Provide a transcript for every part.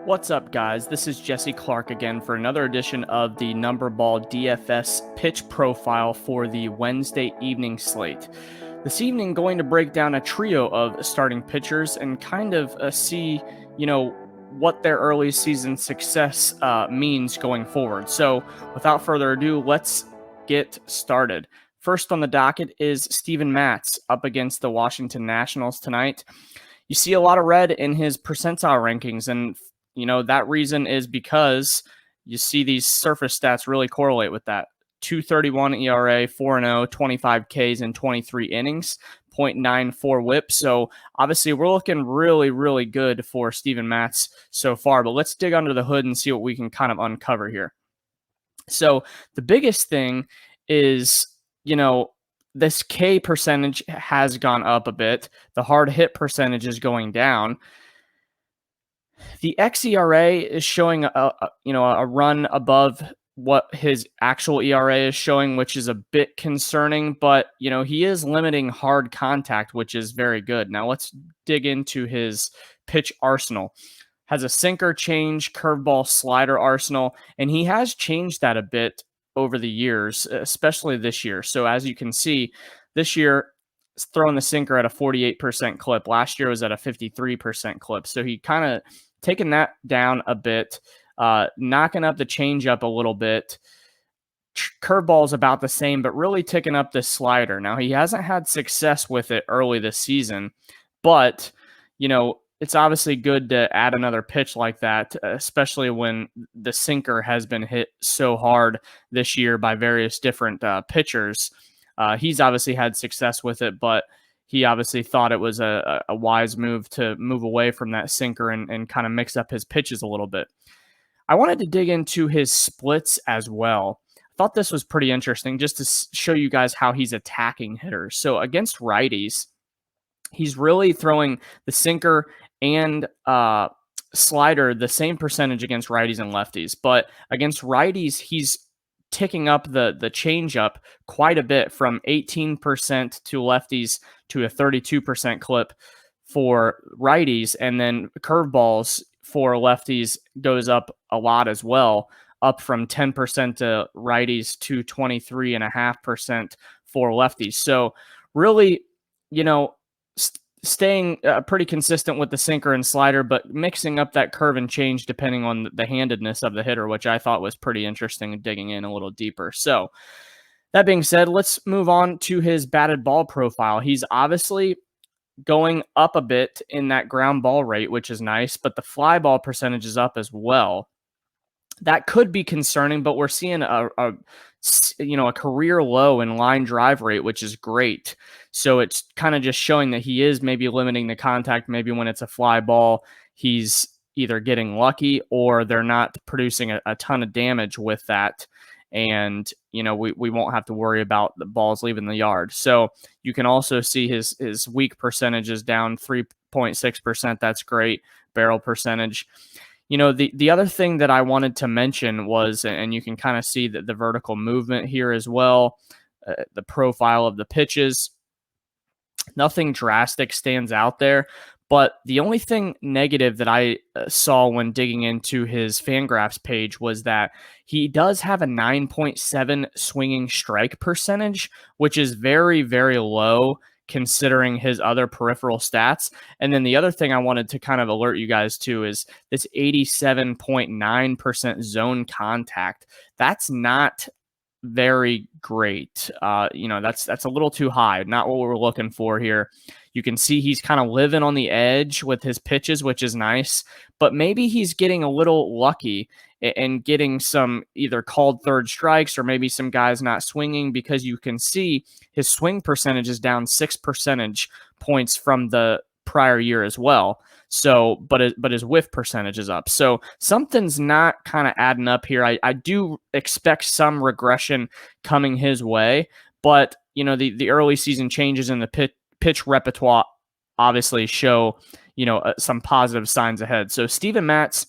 What's up, guys? This is Jesse Clark again for another edition of the NumberBall DFS pitch profile for the Wednesday evening slate. This evening, going to break down a trio of starting pitchers and kind of see, what their early season success means going forward. So, without further ado, let's get started. First on the docket is Steven Matz up against the Washington Nationals tonight. You see a lot of red in his percentile rankings, and that reason is because you see these surface stats really correlate with that. 2.31 ERA, 4-0, 25 Ks in 23 innings, 0.94 whip. So obviously we're looking really, really good for Steven Matz so far, but let's dig under the hood and see what we can kind of uncover here. So the biggest thing is, this K percentage has gone up a bit. The hard hit percentage is going down. The xERA is showing a run above what his actual ERA is showing, which is a bit concerning, but he is limiting hard contact, which is very good. Now let's dig into his pitch arsenal. Has a sinker, change, curveball, slider arsenal, and he has changed that a bit over the years, especially this year. So as you can see, this year throwing the sinker at a 48% clip. Last year was at a 53% clip. So he kind of taking that down a bit, knocking up the changeup a little bit. Curveball is about the same, but really ticking up the slider. Now, he hasn't had success with it early this season, but, it's obviously good to add another pitch like that, especially when the sinker has been hit so hard this year by various different pitchers. He's obviously had success with it, but he obviously thought it was a wise move to move away from that sinker and kind of mix up his pitches a little bit. I wanted to dig into his splits as well. I thought this was pretty interesting just to show you guys how he's attacking hitters. So against righties, he's really throwing the sinker and slider the same percentage against righties and lefties. But against righties, he's ticking up the changeup quite a bit from 18% to lefties to a 32% clip for righties, and then curveballs for lefties goes up a lot as well, up from 10% to righties to 23.5% for lefties. So really, staying pretty consistent with the sinker and slider, but mixing up that curve and change depending on the handedness of the hitter, which I thought was pretty interesting, digging in a little deeper. So that being said, let's move on to his batted ball profile. He's obviously going up a bit in that ground ball rate, which is nice, but the fly ball percentage is up as well. That could be concerning, but we're seeing a career low in line drive rate, which is great. So it's kind of just showing that he is maybe limiting the contact. Maybe when it's a fly ball, he's either getting lucky or they're not producing a ton of damage with that. And, we won't have to worry about the balls leaving the yard. So you can also see his weak percentage is down 3.6%. That's great. Barrel percentage. The other thing that I wanted to mention was, and you can kind of see that the vertical movement here as well, the profile of the pitches, nothing drastic stands out there. But the only thing negative that I saw when digging into his Fangraphs page was that he does have a 9.7 swinging strike percentage, which is very, very low considering his other peripheral stats. And then the other thing I wanted to kind of alert you guys to is this 87.9% zone contact. That's not very great. That's a little too high, not what we're looking for here. You can see he's kind of living on the edge with his pitches, which is nice, but maybe he's getting a little lucky and getting some either called third strikes or maybe some guys not swinging, because you can see his swing percentage is down 6 percentage points from the prior year as well. So, but his whiff percentage is up. So something's not kind of adding up here. I do expect some regression coming his way, but the early season changes in the pitch repertoire obviously show some positive signs ahead. So Steven Matz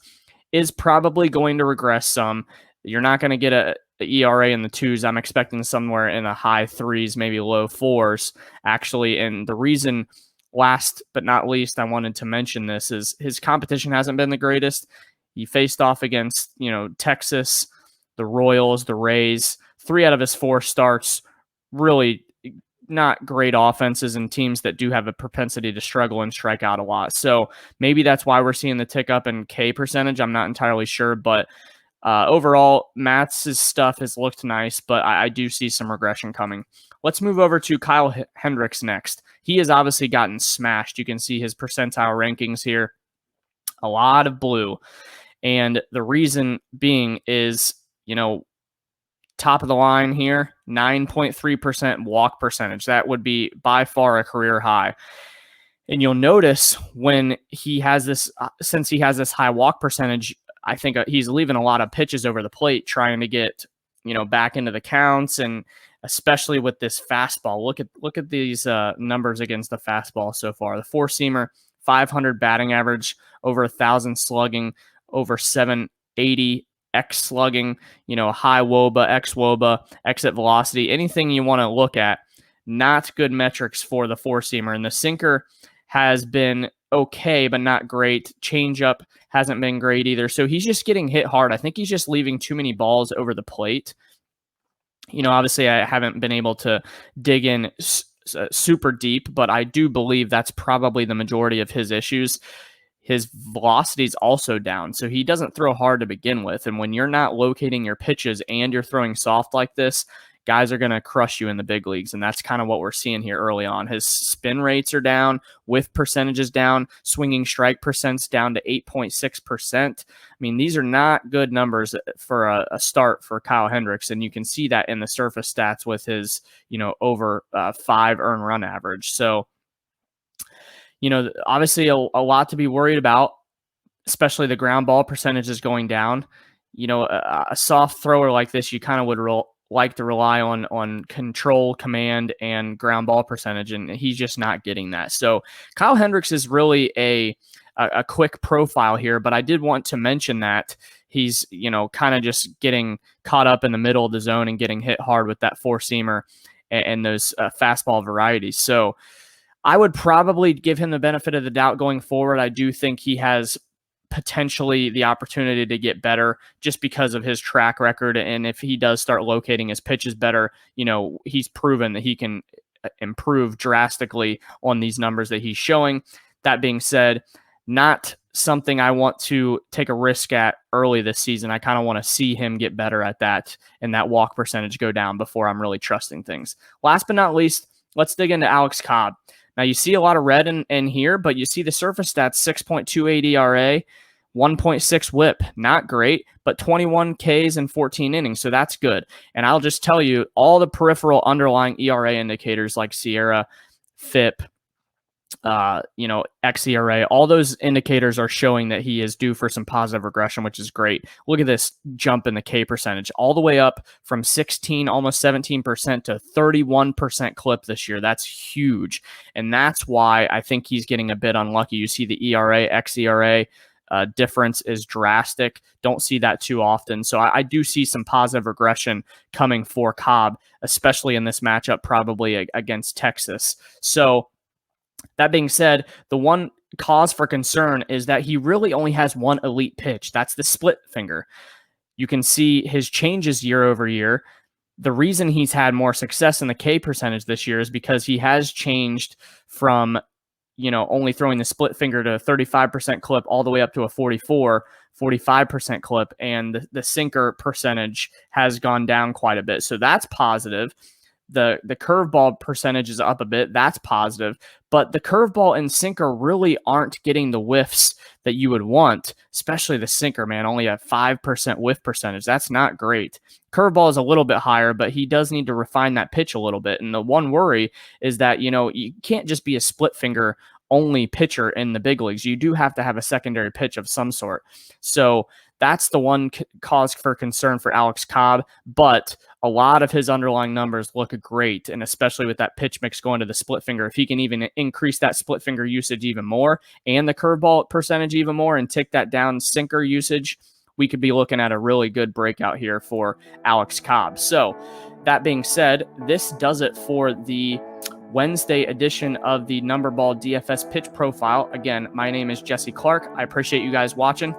is probably going to regress some. You're not going to get a ERA in the 2s. I'm expecting somewhere in the high 3s, maybe low 4s actually. And the reason last but not least, I wanted to mention this is his competition hasn't been the greatest. He faced off against, Texas, the Royals, the Rays. 3 out of his 4 starts, really not great offenses and teams that do have a propensity to struggle and strike out a lot. So maybe that's why we're seeing the tick up in K percentage. I'm not entirely sure, but overall, Matz's stuff has looked nice, but I do see some regression coming. Let's move over to Kyle Hendricks next. He has obviously gotten smashed. You can see his percentile rankings here. A lot of blue. And the reason being is, top of the line here, 9.3% walk percentage. That would be by far a career high. And you'll notice when he has this, since he has this high walk percentage, I think he's leaving a lot of pitches over the plate trying to get, back into the counts, and especially with this fastball. Look at these numbers against the fastball so far. The 4-seamer, 500 batting average, over 1,000 slugging, over 780 X slugging, high WOBA, X WOBA, exit velocity, anything you want to look at. Not good metrics for the 4-seamer. And the sinker has been okay, but not great. Changeup hasn't been great either. So he's just getting hit hard. I think he's just leaving too many balls over the plate. Obviously I haven't been able to dig in super deep, but I do believe that's probably the majority of his issues. His velocity is also down, so he doesn't throw hard to begin with. And when you're not locating your pitches and you're throwing soft like this, guys are going to crush you in the big leagues, and that's kind of what we're seeing here early on. His spin rates are down, whiff percentages down, swinging strike percents down to 8.6%. I mean, these are not good numbers for a start for Kyle Hendricks, and you can see that in the surface stats with his, over 5 earned run average. So, obviously a lot to be worried about, especially the ground ball percentage is going down. A soft thrower like this, you kind of would like to rely on control, command, and ground ball percentage, and he's just not getting that. So Kyle Hendricks is really a quick profile here, but I did want to mention that he's, kind of just getting caught up in the middle of the zone and getting hit hard with that 4-seamer and those fastball varieties. So I would probably give him the benefit of the doubt going forward. I do think he has potentially the opportunity to get better just because of his track record. And if he does start locating his pitches better, he's proven that he can improve drastically on these numbers that he's showing. That being said, not something I want to take a risk at early this season. I kind of want to see him get better at that and that walk percentage go down before I'm really trusting things. Last but not least, let's dig into Alex Cobb. Now, you see a lot of red in here, but you see the surface stats, 6.28 ERA, 1.6 whip. Not great, but 21 Ks in 14 innings, so that's good. And I'll just tell you, all the peripheral underlying ERA indicators like Sierra, FIP, xERA, all those indicators are showing that he is due for some positive regression, which is great. Look at this jump in the K percentage, all the way up from 16, almost 17% to 31% clip this year. That's huge. And that's why I think he's getting a bit unlucky. You see the ERA, xERA difference is drastic. Don't see that too often. So I do see some positive regression coming for Cobb, especially in this matchup, probably against Texas. So that being said, the one cause for concern is that he really only has one elite pitch. That's the split finger. You can see his changes year over year. The reason he's had more success in the K percentage this year is because he has changed from, only throwing the split finger to a 35% clip all the way up to a 45% clip. And the sinker percentage has gone down quite a bit. So that's positive. The curveball percentage is up a bit. That's positive. But the curveball and sinker really aren't getting the whiffs that you would want, especially the sinker, man. Only a 5% whiff percentage. That's not great. Curveball is a little bit higher, but he does need to refine that pitch a little bit. And the one worry is that, you can't just be a split finger only pitcher in the big leagues. You do have to have a secondary pitch of some sort. So that's the one cause for concern for Alex Cobb, but a lot of his underlying numbers look great, and especially with that pitch mix going to the split finger, if he can even increase that split finger usage even more and the curveball percentage even more and tick that down sinker usage, we could be looking at a really good breakout here for Alex Cobb. So that being said, this does it for the Wednesday edition of the NumberBall DFS pitch profile. Again, my name is Jesse Clark. I appreciate you guys watching.